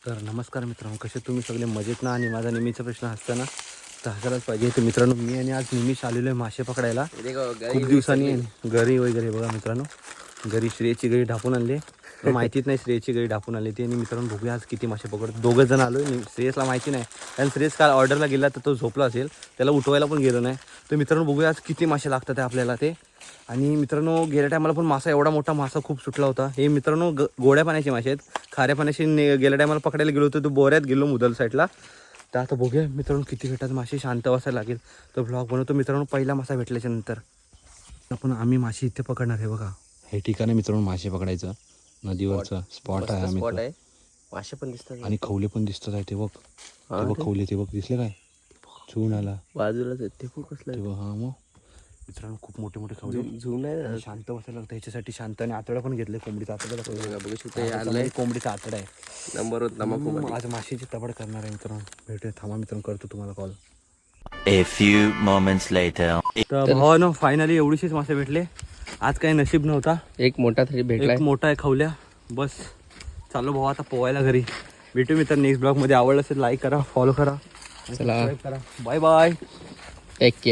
तर नमस्कार मित्रांनो, कसे तुम्ही सगळे मजेत ना. आणि माझा नेहमीचा प्रश्न असताना तर हसायलाच पाहिजे. तर मित्रांनो, मी आणि आज निमिष आलेलो आहे मासे पकडायला खूप दिवसांनी घरी वगैरे. बघा मित्रांनो, घरी श्रेयची गळी ढापून आणली. माहितीच नाही श्रेयची गळी ढापून आली ती. आणि मित्रांनो बघूया आज किती मासे पकडतो. दोघं जण आलो आहे. श्रेयसला माहिती नाही, कारण श्रेयस काल ऑर्डरला गेला तर तो झोपला असेल, त्याला उठवायला पण गेलो नाही. तर मित्रांनो बघूया आज किती मासे लागतात आहे आपल्याला ते. आणि मित्रांनो गेल्या टायमाला पण मासा, एवढा मोठा मासा खूप सुटला होता. हे मित्रांनो गोड्या पाण्याचे मासे आहेत. खाऱ्या पाण्याचे गेल्या टायमाला पकडायला गेलो होतो, तो बोऱ्यात गेलो मुदल साईडला. तर आता बघूया मित्रांनो किती भेटतात मासे. शांत बसायला लागेल. तो ब्लॉग बनवतो मित्रांनो पहिला मासा भेटल्याच्या नंतर. आपण आम्ही मासे इथे पकडणार आहे. बघा हे ठिकाण आहे मित्रांनो मासे पकडायचं. नदीवरचा स्पॉट आहे आम्ही. मासे पण दिसतात आणि खवले पण दिसतात आहे. ते बघ, ते बघ खवले, ते बघ दिसले काय चून आला बाजूलाच आहेत ते. खूप कसलं ते बघ. हा मग मित्रांनो खूप मोठे मोठे खवले. झूम नाही आणि शांत बसायला लागतं ह्याच्यासाठी. शांत. आणि आतड्या पण घेतले कोंबडीचा आतड्याला. बघू शकतो कोंबडीचा आतडा आहे. नंबर होत आज माशीची तबड करणार आहे मित्रांनो. भेटूया, थांबा मित्रांनो, करतो तुम्हाला call. A few moments later. तर भावानं फायनली एवढीशीच मासे भेटले. आज काही नशीब नव्हता. एक मोठा तरी भेटला. एक मोठा आहे खवल्या. बस चालू भाऊ आता पोवायला घरी. भेटू मित्र नेक्स्ट ब्लॉग मध्ये. आवडलं असेल लाईक करा, फॉलो करा, चला सबस्क्राईब करा. Bye bye. Take care.